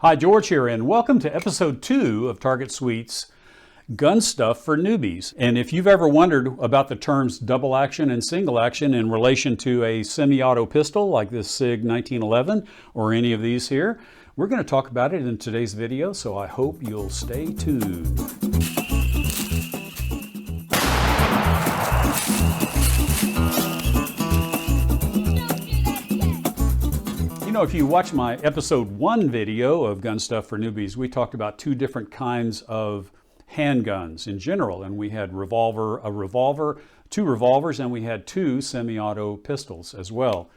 Hi, George here, and welcome to episode 2 of Target Suite's Gun Stuff for Newbies. And if you've ever wondered about the terms double action and single action in relation to a semi-auto pistol like this Sig 1911 or any of these here, we're going to talk about it in today's video, so I hope you'll stay tuned. You know, if you watch my episode 1 video of Gun Stuff for Newbies, we talked about 2 different kinds of handguns in general, and we had a revolver, 2 revolvers, and we had 2 semi-auto pistols as well.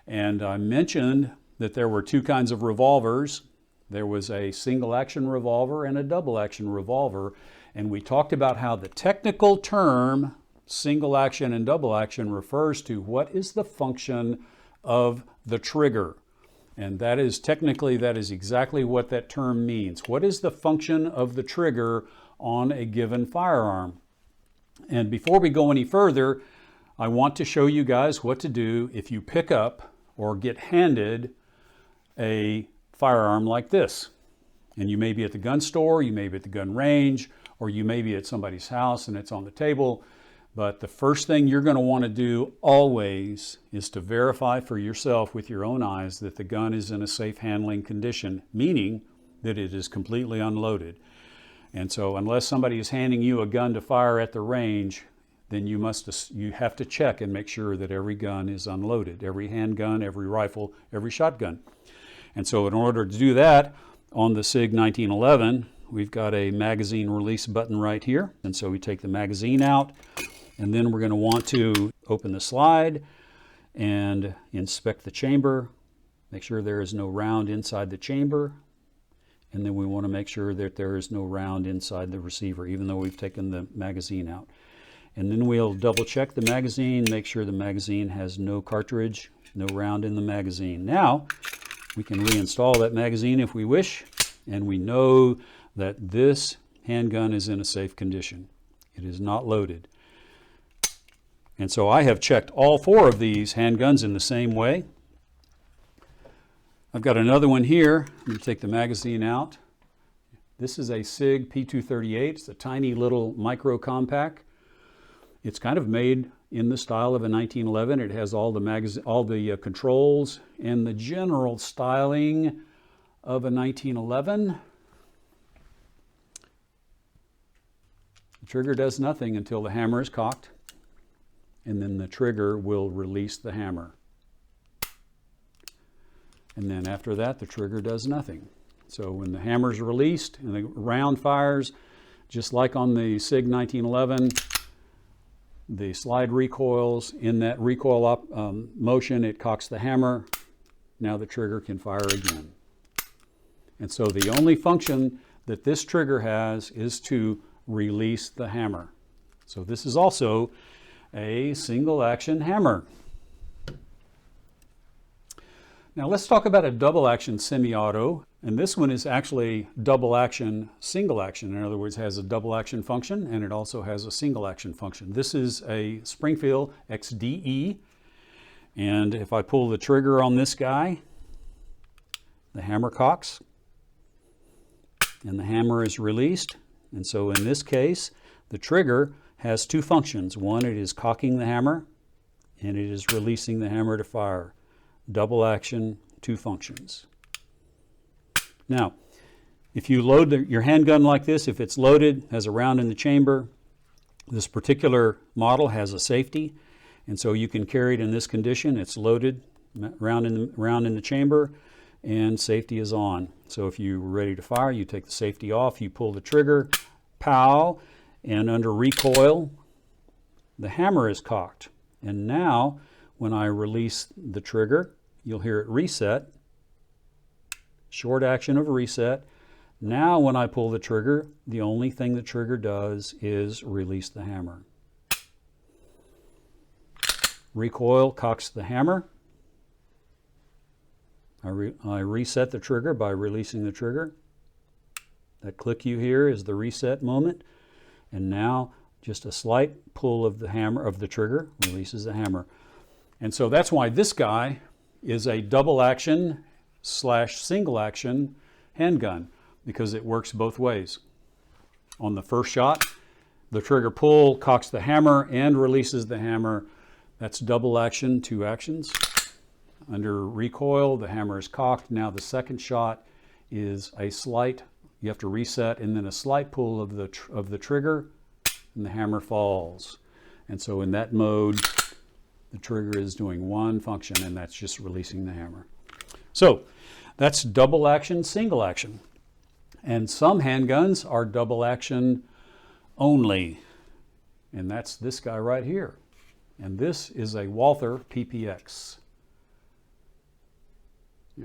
And I mentioned that there were 2 kinds of revolvers. There was a single action revolver and a double action revolver, and we talked about how the technical term single action and double action refers to what is the function of the trigger. And that is exactly what that term means. What is the function of the trigger on a given firearm? And before we go any further, I want to show you guys what to do if you pick up or get handed a firearm like this. And you may be at the gun store, you may be at the gun range, or you may be at somebody's house and it's on the table. But the first thing you're going to want to do always is to verify for yourself with your own eyes that the gun is in a safe handling condition, meaning that it is completely unloaded. And so unless somebody is handing you a gun to fire at the range, then you have to check and make sure that every gun is unloaded, every handgun, every rifle, every shotgun. And so in order to do that, on the Sig 1911, we've got a magazine release button right here. And so we take the magazine out, and then we're going to want to open the slide and inspect the chamber, make sure there is no round inside the chamber, and then we want to make sure that there is no round inside the receiver, even though we've taken the magazine out. And then we'll double check the magazine, make sure the magazine has no cartridge, no round in the magazine. Now, we can reinstall that magazine if we wish, and we know that this handgun is in a safe condition. It is not loaded. And so I have checked all 4 of these handguns in the same way. I've got another one here. I'm going to take the magazine out. This is a Sig P238. It's a tiny little micro compact. It's kind of made in the style of a 1911. It has all the controls and the general styling of a 1911. The trigger does nothing until the hammer is cocked, and then the trigger will release the hammer. And then after that, the trigger does nothing. So when the hammer is released and the round fires, just like on the Sig 1911, the slide recoils. In that recoil motion, it cocks the hammer. Now the trigger can fire again. And so the only function that this trigger has is to release the hammer. So this is also a single action hammer. Now let's talk about a double action semi-auto, and this one is actually double action single action. In other words, has a double action function and it also has a single action function. This is a Springfield XDE, and if I pull the trigger on this guy, the hammer cocks and the hammer is released. And so in this case, the trigger has 2 functions. One, it is cocking the hammer, and it is releasing the hammer to fire. Double action, 2 functions. Now, if you load your handgun like this, if it's loaded, has a round in the chamber, this particular model has a safety, and so you can carry it in this condition. It's loaded, round in the chamber, and safety is on. So if you're ready to fire, you take the safety off, you pull the trigger, pow, and under recoil, the hammer is cocked. And now, when I release the trigger, you'll hear it reset. Short action of reset. Now, when I pull the trigger, the only thing the trigger does is release the hammer. Recoil cocks the hammer. I reset the trigger by releasing the trigger. That click you hear is the reset moment. And now just a slight pull of the hammer, of the trigger, releases the hammer. And so that's why this guy is a double action / single action handgun because it works both ways. On the first shot, the trigger pull cocks the hammer and releases the hammer. That's double action, 2 actions. Under recoil, the hammer is cocked. Now the second shot is a slight, you have to reset, and then a slight pull of the trigger, and the hammer falls. And so in that mode, the trigger is doing one function, and that's just releasing the hammer. So that's double action, single action. And some handguns are double action only. And that's this guy right here. And this is a Walther Ppx.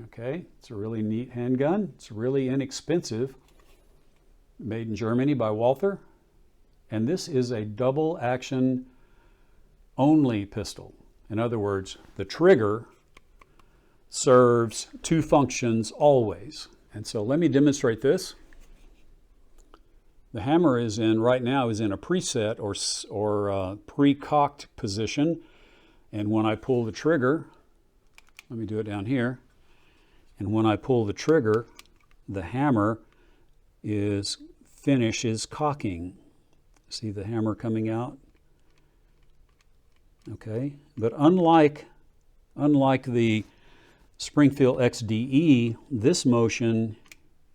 Okay, it's a really neat handgun. It's really inexpensive. Made in Germany by Walther. And this is a double action only pistol. In other words, the trigger serves 2 functions always. And so let me demonstrate this. The hammer is in, right now, is in a preset or pre-cocked position. And when I pull the trigger, let me do it down here. And when I pull the trigger, the hammer finishes cocking. See the hammer coming out? Okay, but unlike the Springfield XDE, this motion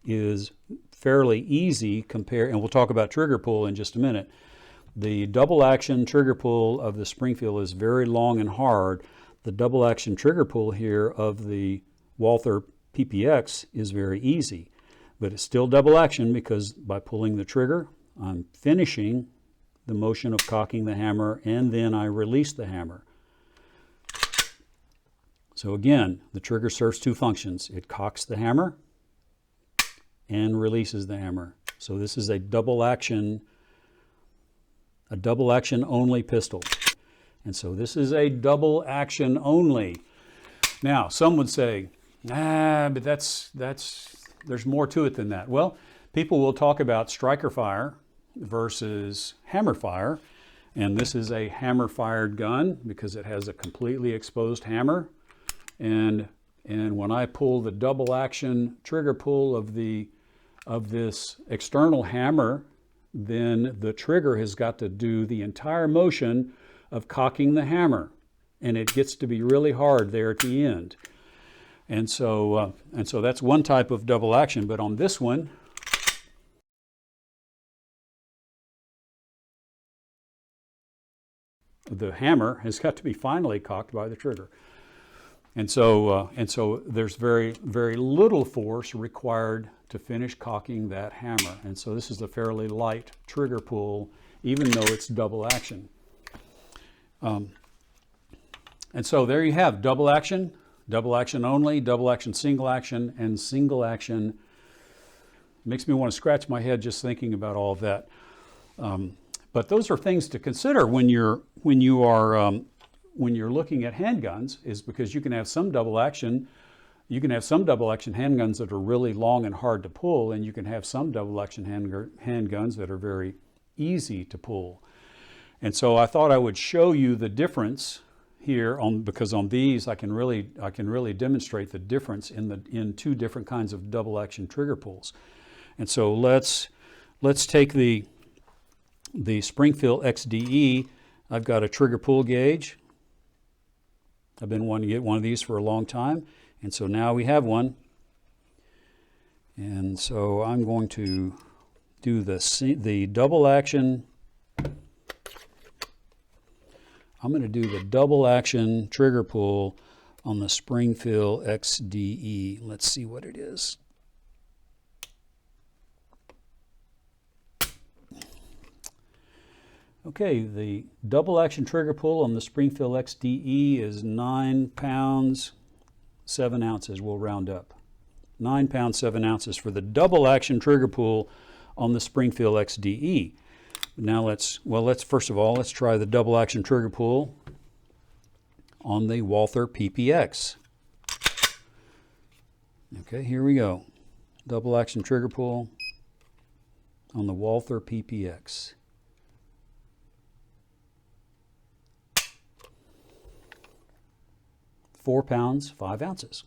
is fairly easy compared, and we'll talk about trigger pull in just a minute. The double action trigger pull of the Springfield is very long and hard. The double action trigger pull here of the Walther Ppx is very easy, but it's still double action because by pulling the trigger, I'm finishing the motion of cocking the hammer, and then I release the hammer. So again, the trigger serves 2 functions. It cocks the hammer and releases the hammer. So this is a double action only pistol. And so this is a double action only. Now, some would say, but there's more to it than that. Well, people will talk about striker fire versus hammer fire, and this is a hammer fired gun because it has a completely exposed hammer, and when I pull the double action trigger pull of this external hammer, then the trigger has got to do the entire motion of cocking the hammer, and it gets to be really hard there at the end. And so that's one type of double action. But on this one, the hammer has got to be finally cocked by the trigger. And so there's very, very little force required to finish cocking that hammer. And so this is a fairly light trigger pull, even though it's double action. And so there you have double action only, double action, single action, and single action. It makes me want to scratch my head just thinking about all of that. But those are things to consider when you're looking at handguns, is because you can have some double action. You can have some double action handguns that are really long and hard to pull, and you can have some double action handguns that are very easy to pull. And so I thought I would show you the difference here, because on these I can really demonstrate the difference in 2 different kinds of double action trigger pulls. And so let's take the Springfield XDE. I've got a trigger pull gauge. I've been wanting to get one of these for a long time, and so now we have one. And so I'm going to do the double action. I'm going to do the double action trigger pull on the Springfield XDE. Let's see what it is. Okay, the double action trigger pull on the Springfield XDE is 9 pounds, 7 ounces. We'll round up. 9 pounds, 7 ounces for the double action trigger pull on the Springfield XDE. Now let's first of all, let's try the double action trigger pull on the Walther Ppx. Okay, here we go. Double action trigger pull on the Walther Ppx. 4 pounds, 5 ounces.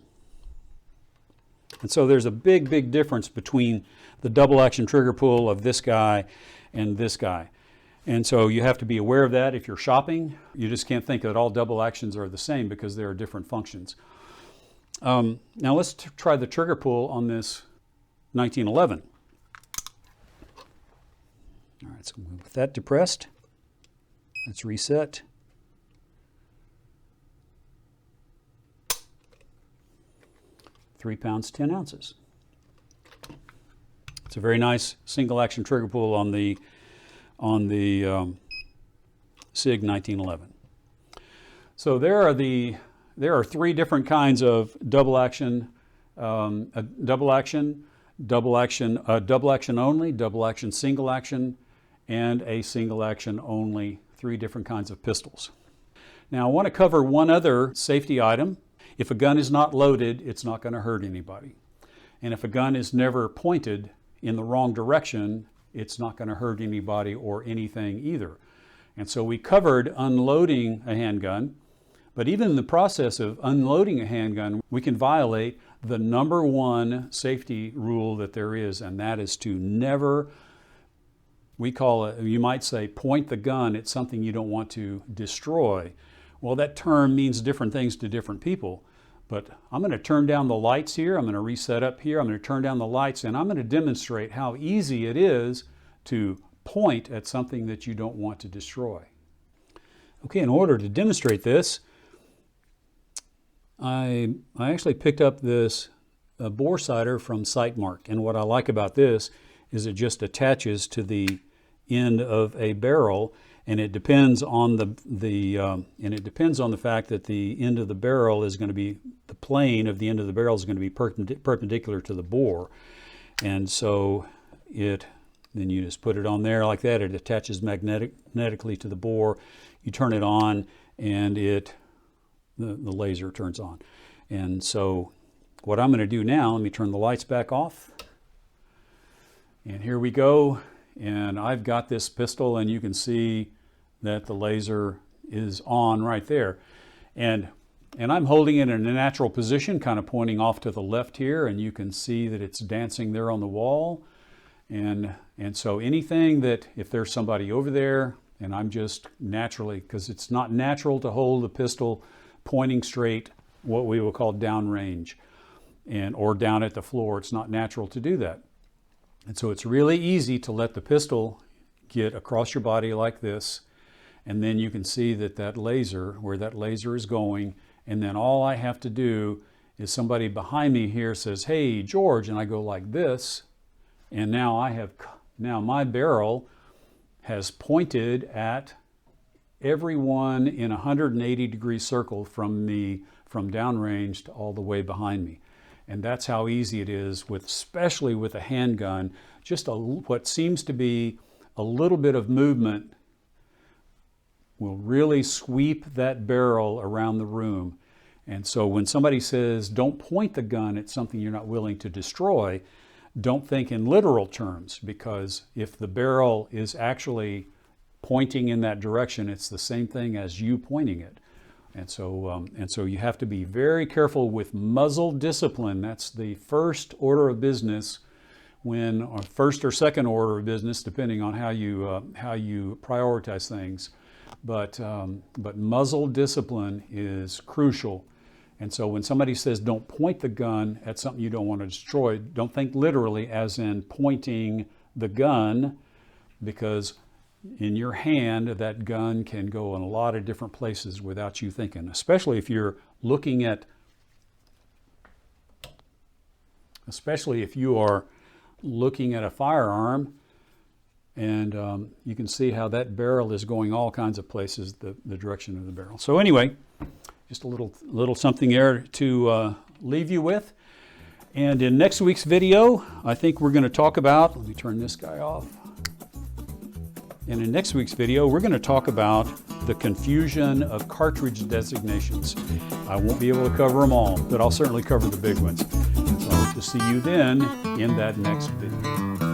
And so there's a big, big difference between the double action trigger pull of this guy and this guy. And so you have to be aware of that if you're shopping. You just can't think that all double actions are the same because there are different functions. Now let's try the trigger pull on this 1911. All right, so with that depressed, let's reset. £3 10 ounces. It's a very nice single action trigger pull on the Sig 1911. So there are three different kinds of double action, double action only, double action single action, and a single action only. Three different kinds of pistols. Now I want to cover one other safety item. If a gun is not loaded, it's not going to hurt anybody. And if a gun is never pointed in the wrong direction, it's not going to hurt anybody or anything either. And so we covered unloading a handgun, but even in the process of unloading a handgun, we can violate the number one safety rule that there is, and that is to never, we call it, you might say, point the gun at something you don't want to destroy. Well, that term means different things to different people, but I'm going to turn down the lights here, I'm going to reset up here, I'm going to turn down the lights, and I'm going to demonstrate how easy it is to point at something that you don't want to destroy. Okay, in order to demonstrate this, I actually picked up this Boresighter from Sightmark, and what I like about this is it just attaches to the end of a barrel, and it depends on the fact that the end of the barrel is going to be, the plane of the end of the barrel is going to be perpendicular to the bore, and so then you just put it on there like that. It attaches magnetically to the bore. You turn it on, and the laser turns on. And so what I'm going to do now, let me turn the lights back off. And here we go. And I've got this pistol, and you can see that the laser is on right there. And I'm holding it in a natural position, kind of pointing off to the left here, and you can see that it's dancing there on the wall. And so anything that, if there's somebody over there, and I'm just naturally, because it's not natural to hold the pistol pointing straight, what we will call downrange, or down at the floor. It's not natural to do that. And so it's really easy to let the pistol get across your body like this, and then you can see that laser, where that laser is going, and then all I have to do is somebody behind me here says, "Hey, George," and I go like this, and now my barrel has pointed at everyone in a 180-degree circle from downrange to all the way behind me. And that's how easy it is, especially with a handgun. Just what seems to be a little bit of movement will really sweep that barrel around the room. And so when somebody says, don't point the gun at something you're not willing to destroy, don't think in literal terms, because if the barrel is actually pointing in that direction, it's the same thing as you pointing it. And so you have to be very careful with muzzle discipline. That's the first order of business, or first or second order of business, depending on how you prioritize things. But muzzle discipline is crucial. And so when somebody says don't point the gun at something you don't want to destroy, don't think literally as in pointing the gun, because in your hand that gun can go in a lot of different places without you thinking, especially if you're looking at, a firearm, and you can see how that barrel is going all kinds of places, the direction of the barrel. So anyway, just a little something there to leave you with. And in next week's video, I think we're going to talk about, let me turn this guy off. And in next week's video, we're going to talk about the confusion of cartridge designations. I won't be able to cover them all, but I'll certainly cover the big ones. So I hope to see you then in that next video.